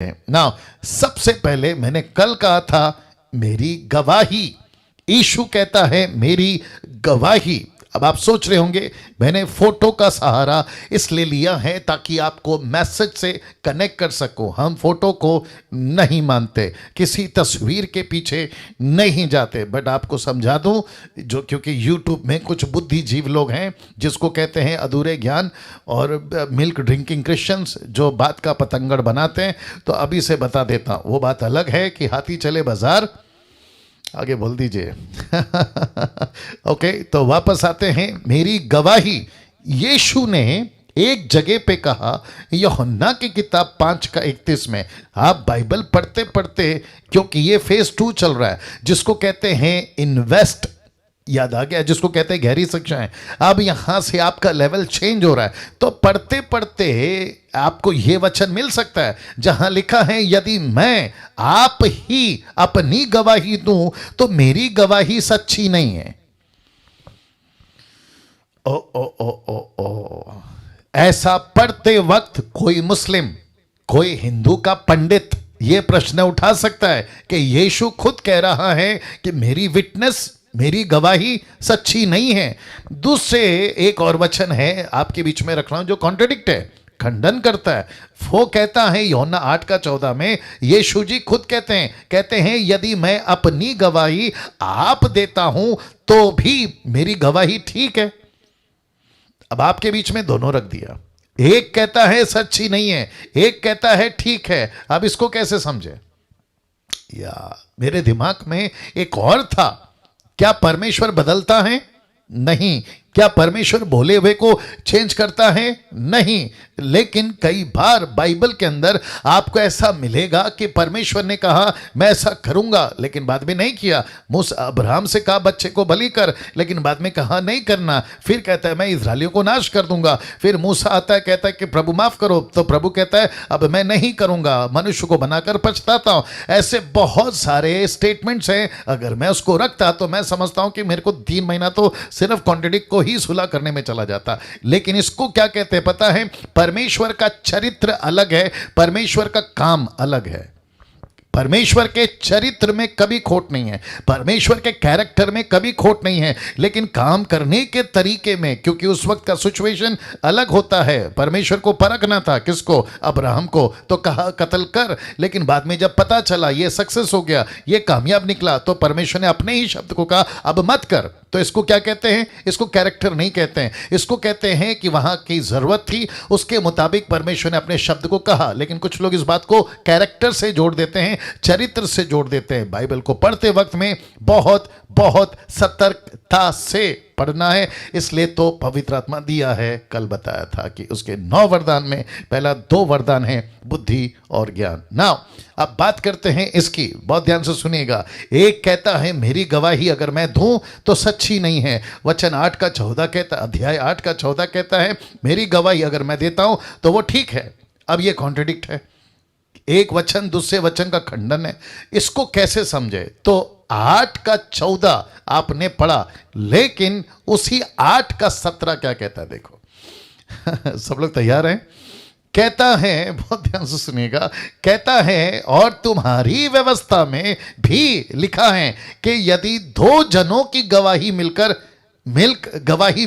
ना, सबसे पहले मैंने कल कहा था मेरी गवाही। यीशु कहता है मेरी गवाही। अब आप सोच रहे होंगे मैंने फोटो का सहारा इसलिए लिया है ताकि आपको मैसेज से कनेक्ट कर सको। हम फोटो को नहीं मानते, किसी तस्वीर के पीछे नहीं जाते। बट आपको समझा दूं, जो क्योंकि यूट्यूब में कुछ बुद्धिजीव लोग हैं जिसको कहते हैं अधूरे ज्ञान और मिल्क ड्रिंकिंग क्रिश्चियंस, जो बात का पतंगड़ बनाते हैं। तो अभी से बता देता हूं, वो बात अलग है कि हाथी चले बाजार, आगे बोल दीजिए। ओके, तो वापस आते हैं मेरी गवाही। यीशु ने एक जगह पे कहा, यूहन्ना की किताब 5:31 में। आप बाइबल पढ़ते पढ़ते, क्योंकि ये फेज 2 चल रहा है जिसको कहते हैं इन्वेस्ट, याद आ गया, जिसको कहते हैं गहरी शिक्षाएं। अब यहां से आपका लेवल चेंज हो रहा है, तो पढ़ते पढ़ते आपको यह वचन मिल सकता है जहां लिखा है यदि मैं आप ही अपनी गवाही दूं तो मेरी गवाही सच्ची नहीं है। ओ ओ ओ ओ ओ ऐसा पढ़ते वक्त कोई मुस्लिम, कोई हिंदू का पंडित यह प्रश्न उठा सकता है कि यीशु खुद कह रहा है कि मेरी विटनेस, मेरी गवाही सच्ची नहीं है। दूसरे एक और वचन है आपके बीच में रख रहा हूं जो कॉन्ट्रडिक्ट है, खंडन करता है। वो कहता है यूहन्ना 8:14 में, यीशु जी खुद कहते हैं यदि मैं अपनी गवाही आप देता हूं तो भी मेरी गवाही ठीक है। अब आपके बीच में दोनों रख दिया, एक कहता है सच्ची नहीं है, एक कहता है ठीक है। अब इसको कैसे समझे? या मेरे दिमाग में एक और था, क्या परमेश्वर बदलता है? नहीं। क्या परमेश्वर बोले हुए को चेंज करता है? नहीं। लेकिन कई बार बाइबल के अंदर आपको ऐसा मिलेगा कि परमेश्वर ने कहा मैं ऐसा करूंगा, लेकिन बाद में नहीं किया। मूसा अब्राहम से कहा बच्चे को बलि कर, लेकिन बाद में कहा नहीं करना। फिर कहता है मैं इजरायलियों को नाश कर दूंगा। फिर मूसा आता है, कहता है कि प्रभु माफ करो, तो प्रभु कहता है अब मैं नहीं करूंगा, मनुष्य को बनाकर पछताता हूं। ऐसे बहुत सारे स्टेटमेंट्स हैं। अगर मैं उसको रखता तो मैं समझता हूं कि मेरे को 3 महीना तो सिर्फ कॉन्ट्रडिक्ट को ही सुलह करने में चला जाता। लेकिन इसको क्या कहते हैं पता है? परमेश्वर का चरित्र अलग है, परमेश्वर का काम अलग है। परमेश्वर के चरित्र में कभी खोट नहीं है, परमेश्वर के कैरेक्टर में कभी खोट नहीं है, लेकिन काम करने के तरीके में, क्योंकि उस वक्त का सिचुएशन अलग होता है। परमेश्वर को परखना था, किसको? अब्राहम को। तो कहा कत्ल कर, लेकिन बाद में जब पता चला ये सक्सेस हो गया, ये कामयाब निकला, तो परमेश्वर ने अपने ही शब्द को कहा अब मत कर। तो इसको क्या कहते हैं? इसको कैरेक्टर नहीं कहते हैं, इसको कहते हैं कि वहां की जरूरत थी, उसके मुताबिक परमेश्वर ने अपने शब्द को कहा। लेकिन कुछ लोग इस बात को कैरेक्टर से जोड़ देते हैं, चरित्र से जोड़ देते हैं। बाइबल को पढ़ते वक्त में बहुत बहुत सतर्कता से पढ़ना है। इसलिए तो पवित्र आत्मा दिया है, कल बताया था कि उसके 9 वरदान में पहला 2 वरदान है बुद्धि और ज्ञान। नाउ अब बात करते हैं इसकी, बहुत ध्यान से सुनिएगा। एक कहता है मेरी गवाही अगर मैं दूं तो सच्ची नहीं है। वचन 8:14 कहता, अध्याय 8:14 कहता है मेरी गवाही अगर मैं देता हूं तो वो ठीक है। अब ये कॉन्ट्रडिक्ट है, एक वचन दूसरे वचन का खंडन है। इसको कैसे समझे? तो 8:14 आपने पढ़ा, लेकिन उसी 8:17 क्या कहता है देखो। सब लोग तैयार हैं? कहता है, बहुत ध्यान से सुनिएगा, कहता है और तुम्हारी व्यवस्था में भी लिखा है कि यदि 2 जनों की गवाही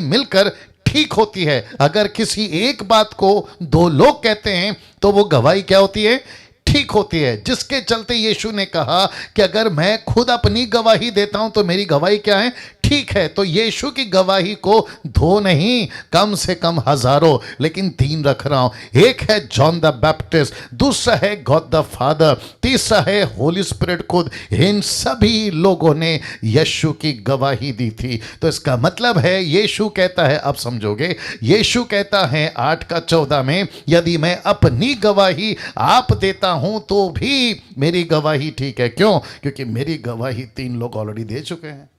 मिलकर ठीक होती है। अगर किसी एक बात को 2 लोग कहते हैं तो वो गवाही क्या होती है? ठीक होती है। जिसके चलते यीशु ने कहा कि अगर मैं खुद अपनी गवाही देता हूं तो मेरी गवाही क्या है? ठीक है। तो यीशु की गवाही को 2 नहीं, कम से कम हजारों, लेकिन 3 रख रहा हूं। एक है जॉन द बैप्टिस्ट, दूसरा है गॉड द फादर, तीसरा है होली स्पिरिट खुद। इन सभी लोगों ने यीशु की गवाही दी थी। तो इसका मतलब है यीशु कहता है, अब समझोगे, यीशु कहता है 8:14 में यदि मैं अपनी गवाही आप देता हूं तो भी मेरी गवाही ठीक है। क्यों? क्योंकि मेरी गवाही 3 लोग ऑलरेडी दे चुके हैं।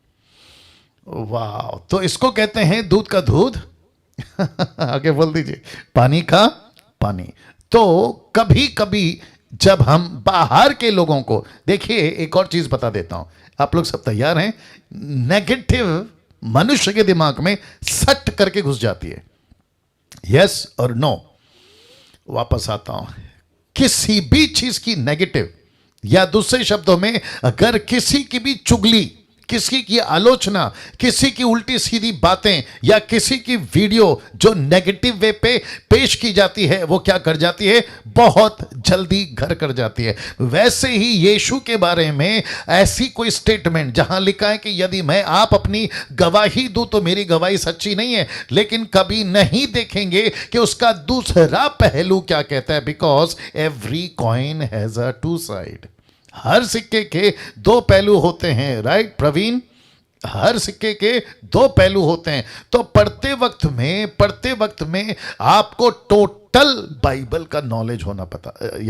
वाह! तो इसको कहते हैं दूध का दूध आगे बोल दीजिए, पानी का पानी। तो कभी कभी जब हम बाहर के लोगों को देखिए, एक और चीज बता देता हूं, आप लोग सब तैयार हैं? नेगेटिव मनुष्य के दिमाग में सट करके घुस जाती है, यस और नो। वापस आता हूं, किसी भी चीज की नेगेटिव, या दूसरे शब्दों में अगर किसी की भी चुगली, किसी की आलोचना, किसी की उल्टी सीधी बातें, या किसी की वीडियो जो नेगेटिव वे पे पेश की जाती है, वो क्या कर जाती है? बहुत जल्दी घर कर जाती है। वैसे ही यीशु के बारे में ऐसी कोई स्टेटमेंट जहां लिखा है कि यदि मैं आप अपनी गवाही दूं तो मेरी गवाही सच्ची नहीं है, लेकिन कभी नहीं देखेंगे कि उसका दूसरा पहलू क्या कहता है। Because every coin has a two side. हर सिक्के के दो पहलू होते हैं, राइट प्रवीण? हर सिक्के के दो पहलू होते हैं। तो पढ़ते वक्त में आपको टोटल बाइबल का नॉलेज होना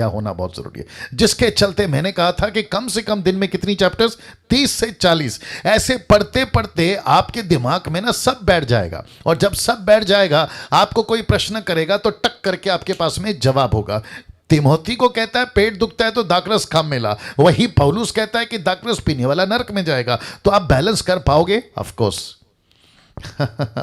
होना बहुत जरूरी है, जिसके चलते मैंने कहा था कि कम से कम दिन में कितनी चैप्टर्स? 30 से 40। ऐसे पढ़ते पढ़ते आपके दिमाग में ना सब बैठ जाएगा, और जब सब बैठ जाएगा आपको कोई प्रश्न करेगा तो टक करके आपके पास में जवाब होगा। तिमोथी को कहता है पेट दुखता है तो दाखरस खा मिला, वही पौलुस कहता है कि दाखरस पीने वाला नरक में जाएगा। तो आप बैलेंस कर पाओगे? ऑफ कोर्स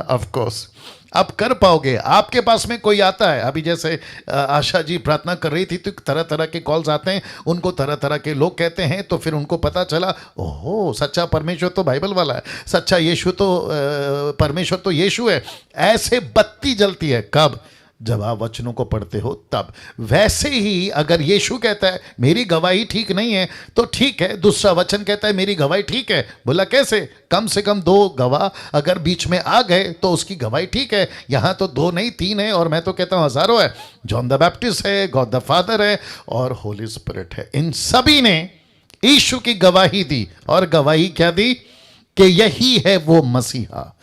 ऑफ कोर्स आप कर पाओगे। आपके पास में कोई आता है, अभी जैसे आशा जी प्रार्थना कर रही थी तो तरह तरह के कॉल्स आते हैं, उनको तरह तरह के लोग कहते हैं, तो फिर उनको पता चला ओहो सच्चा परमेश्वर तो बाइबल वाला है, सच्चा यीशु तो परमेश्वर तो यीशु है। ऐसे बत्ती जलती है। कब? जब आप वचनों को पढ़ते हो तब। वैसे ही अगर यीशु कहता है मेरी गवाही ठीक नहीं है तो ठीक है, दूसरा वचन कहता है मेरी गवाही ठीक है। बोला कैसे? कम से कम 2 गवाह अगर बीच में आ गए तो उसकी गवाही ठीक है। यहां तो 2 नहीं 3 है, और मैं तो कहता हूं हजारों है। जॉन द बैप्टिस्ट है, गॉड द फादर है, और होली स्पिरिट है। इन सभी ने यीशु की गवाही दी, और गवाही क्या दी? कि यही है वो मसीहा।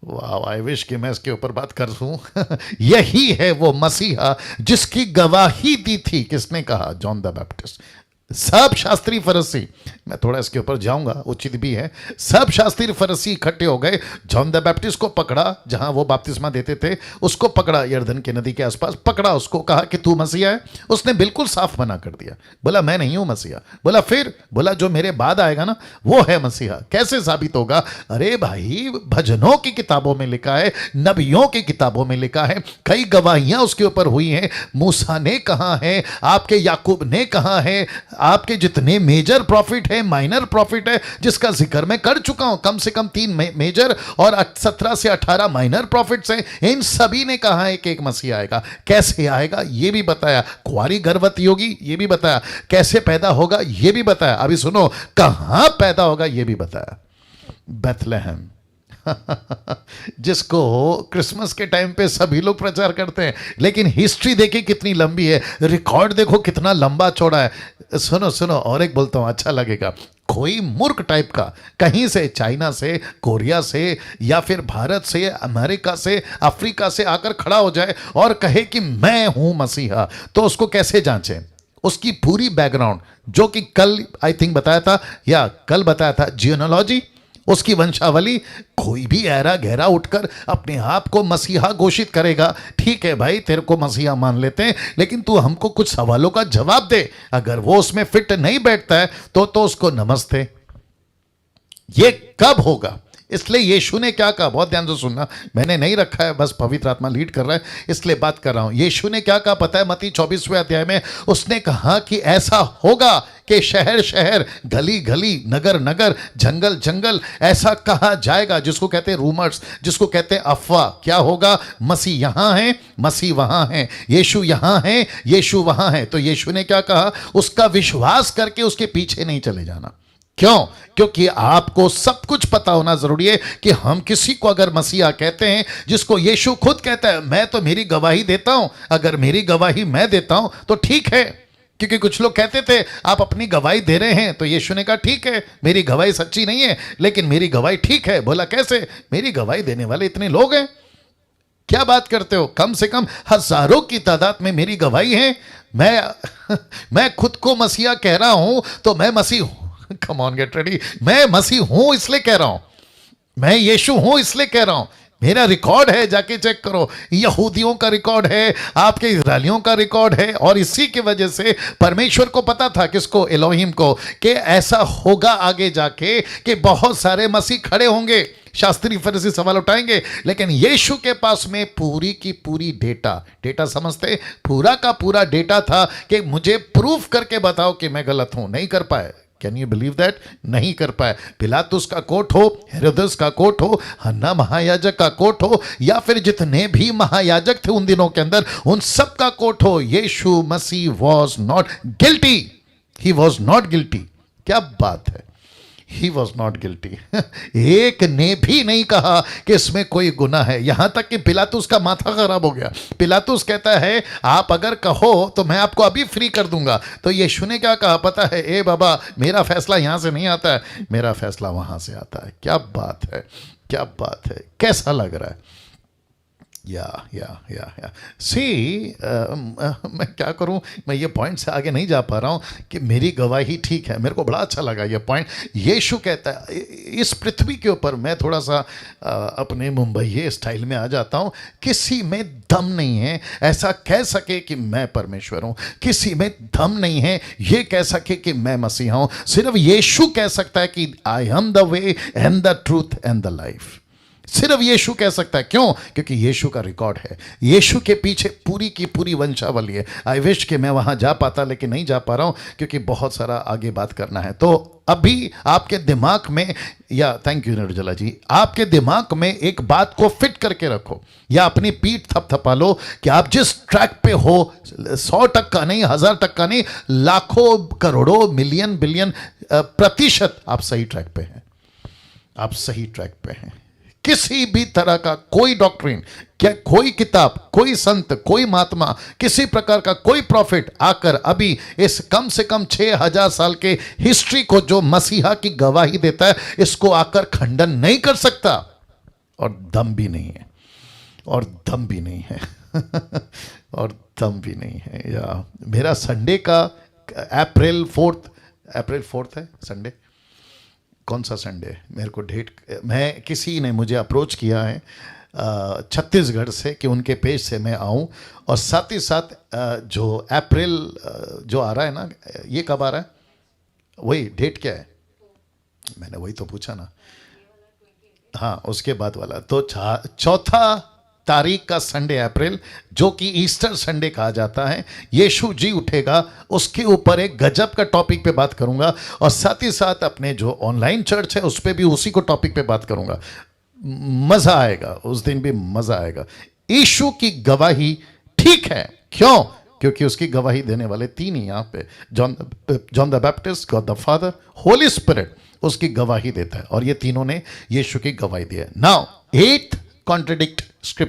वाह, आई विश कि मैं इसके ऊपर बात कर दूं। यही है वो मसीहा जिसकी गवाही दी थी। किसने कहा? John the Baptist. सब शास्त्री फरीसी, मैं थोड़ा इसके ऊपर जाऊंगा, उचित भी है। सब शास्त्री फरीसी इकट्ठे हो गए, जॉन द बैप्टिस्ट को पकड़ा, जहां वो बपतिस्मा देते थे, उसको पकड़ा, यर्दन के नदी के आसपास पकड़ा, उसको कहा कि तू मसीहा है। उसने बिल्कुल साफ मना कर दिया, बोला मैं नहीं हूं मसीहा। बोला फिर? बोला जो मेरे बाद आएगा ना वो है मसीहा। कैसे साबित होगा? अरे भाई, भजनों की किताबों में लिखा है, नबियों की किताबों में लिखा है, कई गवाहियां उसके ऊपर हुई हैं। मूसा ने कहा है, आपके याकूब ने कहा है, आपके जितने मेजर प्रॉफिट है, माइनर प्रॉफिट है, जिसका जिक्र मैं कर चुका हूं, कम से कम 3 मेजर और 17 से 18 माइनर प्रॉफिट्स हैं। इन सभी ने कहा है कि एक मसीह आएगा। कैसे आएगा ये भी बताया, कुंवारी गर्भवती होगी ये भी बताया, कैसे पैदा होगा ये भी बताया। अभी सुनो, कहां पैदा होगा ये भी बताया, बेथलेहम। जिसको क्रिसमस के टाइम पे सभी लोग प्रचार करते हैं, लेकिन हिस्ट्री देखिए कितनी लंबी है, रिकॉर्ड देखो कितना लंबा चौड़ा है। सुनो सुनो, और एक बोलता हूं, अच्छा लगेगा। कोई मूर्ख टाइप का कहीं से, चाइना से, कोरिया से, या फिर भारत से, अमेरिका से, अफ्रीका से आकर खड़ा हो जाए और कहे कि मैं हूं मसीहा, तो उसको कैसे जांचें? उसकी पूरी बैकग्राउंड, जो कि कल आई थिंक बताया था, या कल बताया था, जियोनोलॉजी, उसकी वंशावली, कोई भी ऐरा गहरा उठकर अपने आप को मसीहा घोषित करेगा। ठीक है भाई, तेरे को मसीहा मान लेते हैं, लेकिन तू हमको कुछ सवालों का जवाब दे। अगर वो उसमें फिट नहीं बैठता है तो उसको नमस्ते। ये कब होगा? इसलिए यीशु ने क्या कहा, बहुत ध्यान से सुनना, मैंने नहीं रखा है, बस पवित्र आत्मा लीड कर रहा है इसलिए बात कर रहा हूं। यीशु ने क्या कहा पता है? मत्ती 24वें अध्याय में उसने कहा कि ऐसा होगा कि शहर शहर, गली गली, नगर नगर, जंगल जंगल, ऐसा कहा जाएगा, जिसको कहते हैं रूमर्स, जिसको कहते हैं अफवाह। क्या होगा? मसीह यहां है, मसीह वहां है, यीशु यहां है, यीशु वहां है। तो यीशु ने क्या कहा? उसका विश्वास करके उसके पीछे नहीं चले जाना। क्यों? क्योंकि आपको सब कुछ पता होना जरूरी है कि हम किसी को अगर मसीहा कहते हैं, जिसको यीशु खुद कहता है मैं तो मेरी गवाही देता हूं, अगर मेरी गवाही मैं देता हूं तो ठीक है। क्योंकि कुछ लोग कहते थे आप अपनी गवाही दे रहे हैं, तो यीशु ने कहा ठीक है, मेरी गवाही सच्ची नहीं है लेकिन मेरी गवाही ठीक है। बोला कैसे? मेरी गवाही देने वाले इतने लोग हैं, क्या बात करते हो? कम से कम हजारों की तादाद में मेरी गवाही है। मैं खुद को मसीहा कह रहा हूं तो मैं मसीह हूं। Come on, get ready. मैं मसीह हूं इसलिए कह रहा हूं, मैं यीशु हूं इसलिए कह रहा हूं। मेरा रिकॉर्ड है, जाके चेक करो, यहूदियों का रिकॉर्ड है, आपके इस्राएलियों का रिकॉर्ड है। और इसी की वजह से परमेश्वर को पता था, किसको? एलोहिम को, कि ऐसा होगा आगे जाके कि बहुत सारे मसीह खड़े होंगे। शास्त्री फरीसी सवाल उठाएंगे, लेकिन यीशु के पास में पूरी की पूरी डेटा समझते, पूरा का पूरा डेटा था कि मुझे प्रूफ करके बताओ कि मैं गलत हूं। नहीं कर पाए। Can you believe that? नहीं कर पाए। पिलातुस का कोट हो, हेरोदेस का कोट हो, हन्ना महायाजक का कोट हो, या फिर जितने भी महायाजक थे उन दिनों के अंदर, उन सब का कोट हो, यीशु मसीह was not guilty. He was not guilty. क्या बात है, ही वॉज नॉट गिल्टी। एक ने भी नहीं कहा कि इसमें कोई गुनाह है। यहां तक कि पिलातुस का माथा खराब हो गया। पिलातुस कहता है आप अगर कहो तो मैं आपको अभी फ्री कर दूंगा। तो यीशु ने क्या कहा पता है? ए बाबा, मेरा फैसला यहां से नहीं आता है, मेरा फैसला वहां से आता है। क्या बात है, क्या बात है, कैसा लग रहा है? या सी, मैं क्या करूं, मैं ये पॉइंट से आगे नहीं जा पा रहा हूं कि मेरी गवाही ठीक है। मेरे को बड़ा अच्छा लगा ये पॉइंट। यीशु कहता है इस पृथ्वी के ऊपर, मैं थोड़ा सा अपने मुंबई स्टाइल में आ जाता हूं, किसी में दम नहीं है ऐसा कह सके कि मैं परमेश्वर हूं। किसी में दम नहीं है ये कह सके कि मैं मसीहा हूं। सिर्फ यीशु कह सकता है कि I am the way and the truth and the life. सिर्फ यीशु कह सकता है। क्यों? क्योंकि यीशु का रिकॉर्ड है, यीशु के पीछे पूरी की पूरी वंशावली है। आई विश कि मैं वहां जा पाता, लेकिन नहीं जा पा रहा हूं क्योंकि बहुत सारा आगे बात करना है। तो अभी आपके दिमाग में, या थैंक यू निर्जला जी, आपके दिमाग में एक बात को फिट करके रखो या अपनी पीठ थपथपा लो कि आप जिस ट्रैक पे हो, 100% का नहीं, 1000% का नहीं, लाखों करोड़ों मिलियन बिलियन प्रतिशत आप सही ट्रैक पे हैं। आप सही ट्रैक पे हैं। किसी भी तरह का कोई डॉक्ट्रिन, क्या कोई किताब, कोई संत, कोई महात्मा, किसी प्रकार का कोई प्रॉफिट आकर अभी इस कम से कम 6000 साल के हिस्ट्री को जो मसीहा की गवाही देता है, इसको आकर खंडन नहीं कर सकता। और दम भी नहीं है, और दम भी नहीं है और दम भी नहीं है। या मेरा संडे का अप्रैल 4 है संडे। कौन सा संडे? मेरे को डेट, मैं किसी ने मुझे अप्रोच किया है छत्तीसगढ़ से कि उनके पेज से मैं आऊं, और साथ ही साथ जो अप्रैल जो आ रहा है ना, ये कब आ रहा है? वही डेट क्या है? मैंने वही तो पूछा ना। हाँ, उसके बाद वाला तो 4 तारीख का संडे अप्रैल, जो कि ईस्टर संडे कहा जाता है, यीशु जी उठेगा, उसके ऊपर एक गजब का टॉपिक पे बात करूंगा। और साथ ही साथ अपने जो ऑनलाइन चर्च है उस पे भी उसी को टॉपिक पे बात करूंगा। मजा आएगा, उस दिन भी मजा आएगा। यीशु की गवाही ठीक है। क्यों? क्योंकि उसकी गवाही देने वाले 3 ही यहाँ पे, John the Baptist, God the Father, Holy Spirit, उसकी गवाही देता है। और ये तीनों ने यीशु की गवाही दी है। Now 8th contradict script